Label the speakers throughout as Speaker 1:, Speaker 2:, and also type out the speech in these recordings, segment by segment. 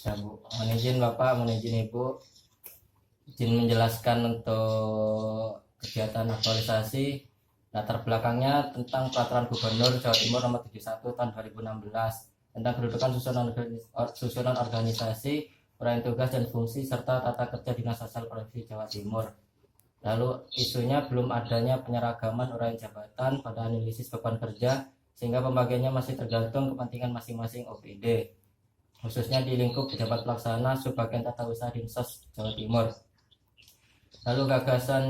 Speaker 1: Ya Bu, mohon izin Bapak, mohon izin Ibu, izin menjelaskan untuk kegiatan aktualisasi latar belakangnya tentang Peraturan Gubernur Jawa Timur Nomor 71 Tahun 2016 tentang kedudukan susunan organisasi, uraian tugas dan fungsi serta tata kerja Dinas Sosial Provinsi Jawa Timur. Lalu isunya belum adanya penyeragaman uraian jabatan pada analisis beban kerja sehingga pembagiannya masih tergantung kepentingan masing-masing OPD, khususnya di lingkup pejabat pelaksana Subbagian Tata Usaha Dinsos Jawa Timur. Lalu gagasan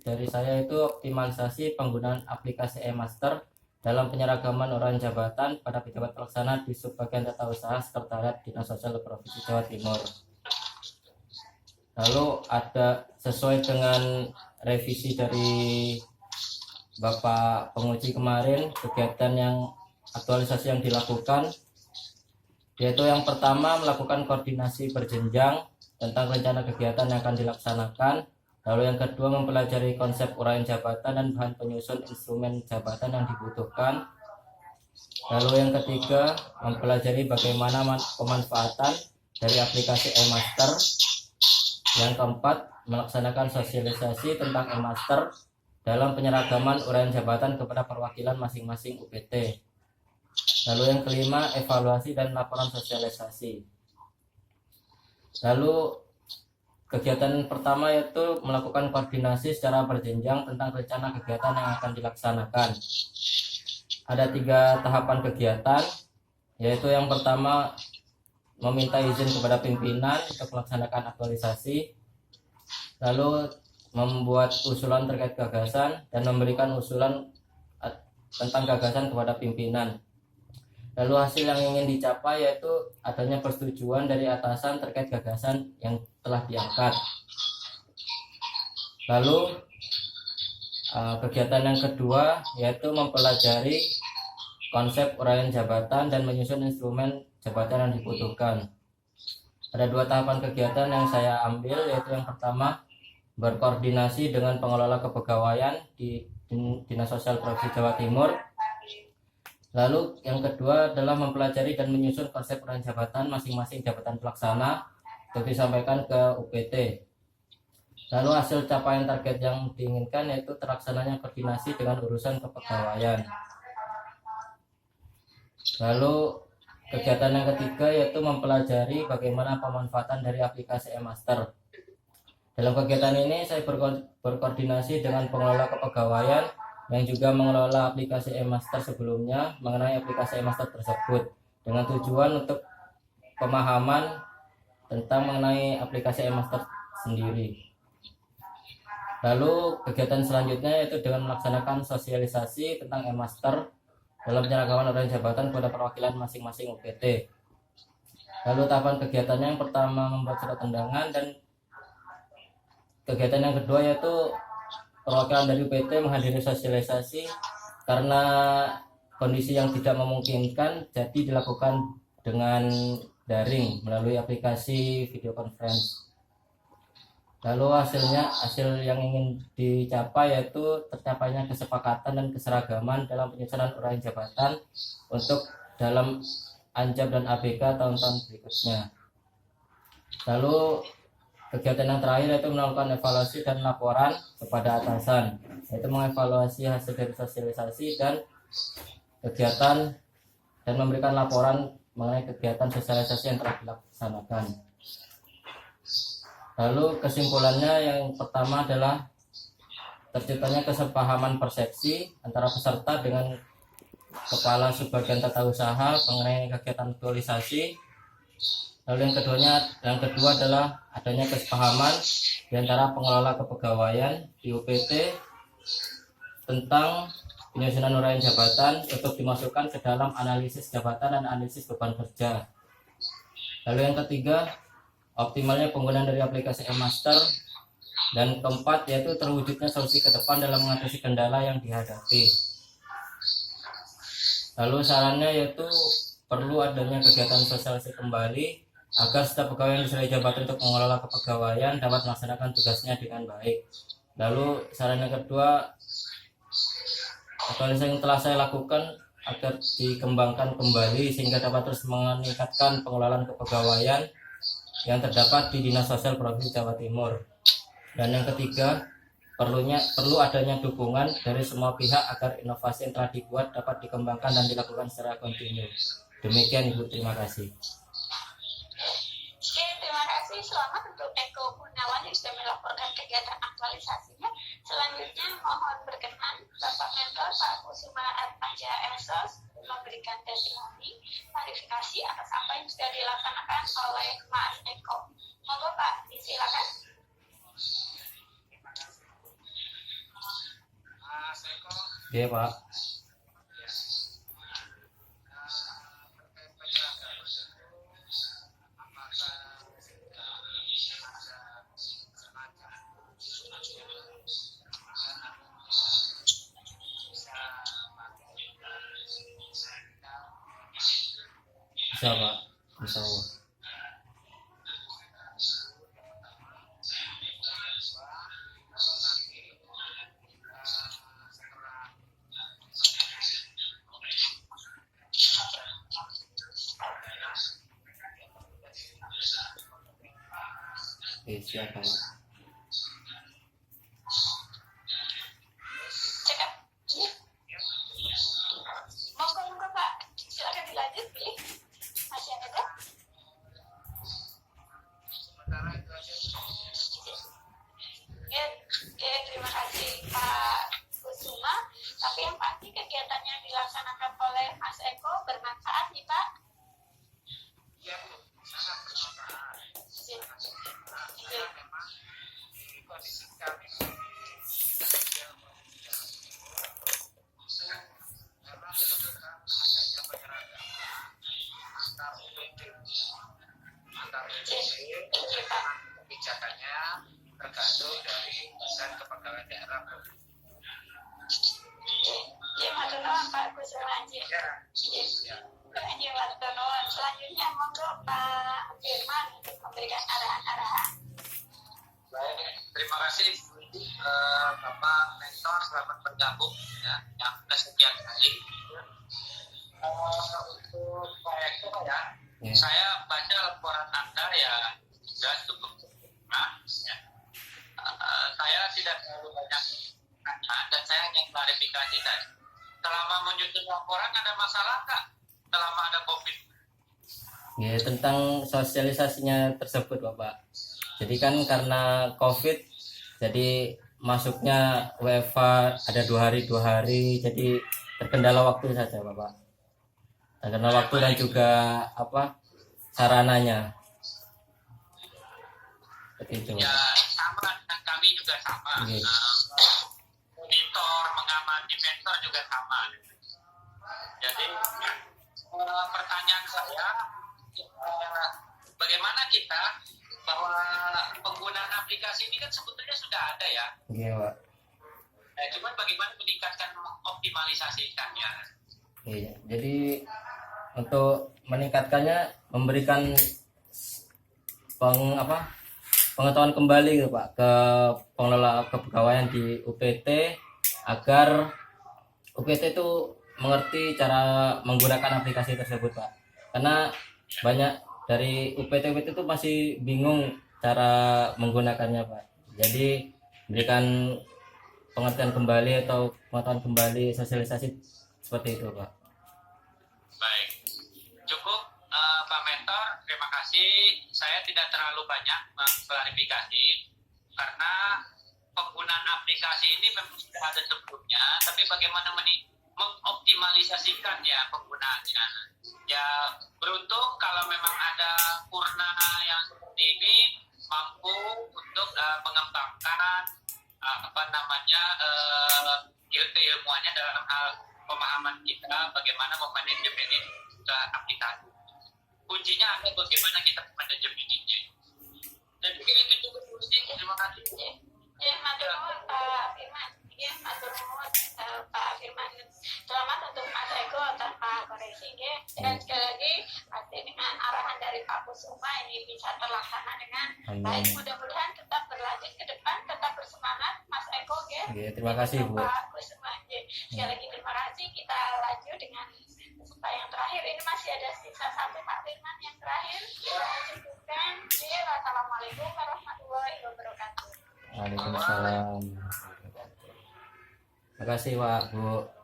Speaker 1: dari saya itu optimalisasi penggunaan aplikasi e-master dalam penyeragaman uraian jabatan pada pejabat pelaksana di Subbagian Tata Usaha Sekretariat Dinas Sosial Provinsi Jawa Timur. Lalu ada sesuai dengan revisi dari Bapak penguji kemarin, kegiatan yang aktualisasi yang dilakukan yaitu yang pertama melakukan koordinasi berjenjang tentang rencana kegiatan yang akan dilaksanakan. Lalu yang kedua mempelajari konsep uraian jabatan dan bahan penyusun instrumen jabatan yang dibutuhkan. Lalu yang ketiga mempelajari bagaimana pemanfaatan dari aplikasi e-master. Yang keempat melaksanakan sosialisasi tentang e-master dalam penyeragaman uraian jabatan kepada perwakilan masing-masing UPT. Lalu yang kelima evaluasi dan laporan sosialisasi. Lalu kegiatan pertama yaitu melakukan koordinasi secara berjenjang tentang rencana kegiatan yang akan dilaksanakan. Ada 3 tahapan kegiatan, yaitu yang pertama meminta izin kepada pimpinan untuk melaksanakan aktualisasi, lalu membuat usulan terkait gagasan dan memberikan usulan tentang gagasan kepada pimpinan. Lalu hasil yang ingin dicapai yaitu adanya persetujuan dari atasan terkait gagasan yang telah diangkat. Lalu kegiatan yang kedua yaitu mempelajari konsep uraian jabatan dan menyusun instrumen jabatan yang dibutuhkan. Ada 2 tahapan kegiatan yang saya ambil, yaitu yang pertama berkoordinasi dengan pengelola kepegawaian di Dinas Sosial Provinsi Jawa Timur. Lalu yang kedua adalah mempelajari dan menyusun konsep uraian jabatan masing-masing jabatan pelaksana untuk disampaikan ke UPT. Lalu hasil capaian target yang diinginkan yaitu terlaksananya koordinasi dengan urusan kepegawaian. Lalu kegiatan yang ketiga yaitu mempelajari bagaimana pemanfaatan dari aplikasi e-master. Dalam kegiatan ini saya berkoordinasi dengan pengelola kepegawaian yang juga mengelola aplikasi e-master sebelumnya mengenai aplikasi e-master tersebut dengan tujuan untuk pemahaman tentang mengenai aplikasi e-master sendiri. Lalu kegiatan selanjutnya yaitu dengan melaksanakan sosialisasi tentang e-master dalam penyeragaman uraian jabatan kepada perwakilan masing-masing UPT. Lalu tahapan kegiatannya yang pertama membuat surat undangan, dan kegiatan yang kedua yaitu perwakilan dari UPT menghadiri sosialisasi karena kondisi yang tidak memungkinkan, jadi dilakukan dengan daring melalui aplikasi video conference. Lalu hasil yang ingin dicapai yaitu tercapainya kesepakatan dan keseragaman dalam penyusunan uraian jabatan untuk dalam Anjab dan ABK tahun-tahun berikutnya. Lalu kegiatan yang terakhir yaitu melakukan evaluasi dan laporan kepada atasan, yaitu mengevaluasi hasil dari sosialisasi dan kegiatan dan memberikan laporan mengenai kegiatan sosialisasi yang telah dilaksanakan. Lalu kesimpulannya yang pertama adalah terciptanya kesepahaman persepsi antara peserta dengan kepala subbagian tata usaha mengenai kegiatan aktualisasi. Lalu yang kedua adalah adanya kesepahaman di antara pengelola kepegawaian di UPT tentang penyusunan uraian jabatan untuk dimasukkan ke dalam analisis jabatan dan analisis beban kerja. Lalu yang ketiga optimalnya penggunaan dari aplikasi e-master, dan keempat yaitu terwujudnya solusi ke depan dalam mengatasi kendala yang dihadapi. Lalu sarannya yaitu perlu adanya kegiatan sosialisasi kembali agar setiap pegawai yang diserahkan jabatan untuk mengelola kepegawaian dapat melaksanakan tugasnya dengan baik. Lalu saran yang kedua, aktualisasi yang telah saya lakukan agar dikembangkan kembali sehingga dapat terus meningkatkan pengelolaan kepegawaian yang terdapat di Dinas Sosial Provinsi Jawa Timur. Dan yang ketiga, perlu adanya dukungan dari semua pihak agar inovasi yang telah dibuat dapat dikembangkan dan dilakukan secara kontinu. Demikian Ibu, terima kasih.
Speaker 2: Oke, terima kasih. Selamat untuk Eko Gunawan yang sudah melaporkan kegiatan aktualisasinya. Selanjutnya mohon berkenan Bapak Mentor Pak Kusuma Arpanja Elsos memberikan testimoni klarifikasi atas apa yang sudah dilaksanakan oleh Mas Eko. Monggo Pak, disilakan.
Speaker 1: Oke Pak. Bisa Pak, insya Allah. Oke, siapa Pak?
Speaker 2: Cekap. Monggo Pak, silakan dilanjut pilih. Masih ada? Oke, terima kasih Pak Kusuma. Tapi yang pasti kegiatan yang dilaksanakan oleh Mas Eko bermanfaat nih Pak.
Speaker 3: Ya, sangat bermanfaat. Karena memang di kondisi kami di sosial itu memang memerlukan adanya penyeragaman antar UPT kebijakannya tergantung dari badan kepegawaian daerah.
Speaker 2: Ya, matur nuwun Pak Kusuma.
Speaker 3: Ya.
Speaker 2: Ya, matur nuwun. Selanjutnya monggo Pak Firman untuk memberikan arahan-arahan.
Speaker 3: Baik, terima kasih Bapak Mentor, selamat bergabung ya, yang kesekian kali. Untuk Pak Eko ya, saya baca laporan Anda ya sudah cukup sempurna. Ya. Saya tidak terlalu banyak tanya dan saya hanya klarifikasi tadi. Selama menyusun laporan ada masalah nggak? Selama ada COVID?
Speaker 1: Ya, tentang sosialisasinya tersebut Bapak. Jadi kan karena COVID, jadi masuknya WFA ada 2 hari, jadi terkendala waktu saja Bapak. Terkendala waktu dan juga sarananya. Seperti itu.
Speaker 3: Ya sama dengan kami juga sama.
Speaker 1: Oke.
Speaker 3: Monitor, mengamati mentor juga sama. Jadi pertanyaan saya, bagaimana kita bahwa penggunaan aplikasi ini kan sebetulnya sudah ada ya.
Speaker 1: Iya Pak.
Speaker 3: Cuman bagaimana meningkatkan optimalisasikannya.
Speaker 1: Iya. Jadi untuk meningkatkannya memberikan pengetahuan kembali gitu Pak ke pengelola kepegawaian di UPT agar UPT itu mengerti cara menggunakan aplikasi tersebut Pak. Karena banyak dari UPT itu masih bingung cara menggunakannya Pak. Jadi berikan pengertian kembali atau pengetahuan kembali, sosialisasi seperti itu Pak.
Speaker 3: Baik, cukup Pak Mentor, terima kasih. Saya tidak terlalu banyak mengklarifikasi karena penggunaan aplikasi ini memang sudah ada sebelumnya, tapi bagaimana mengoptimalisasikan ya penggunaannya. Ya beruntung kalau memang ada Purna yang seperti ini mampu untuk mengembangkan ilmuannya dalam hal pemahaman kita bagaimana memanajemen ke aplikasi. Kuncinya ada bagaimana kita manajemennya. Dan mungkin itu cukup sih. Terima kasih.
Speaker 2: Ya, matur nuwun Pak Firman. Ya, matur nuwun Pak Firman. Selamat untuk Mas Eko tanpa koreksi ya. Dan sekali lagi pasti dengan arahan dari Pak Kusuma ini bisa terlaksana dengan baik. Mudah-mudahan tetap berlanjut ke depan, tetap bersemangat Mas Eko ya.
Speaker 1: Oke, terima kasih Bu.
Speaker 2: Pak Kusuma. Ya. Sekali lagi terima kasih. Kita lanjut dengan peserta yang terakhir. Ini masih ada sisa 1 Pak Firman yang terakhir. Kita cukupkan ya.
Speaker 1: Waalaikumsalam. Terima kasih Pak Bu.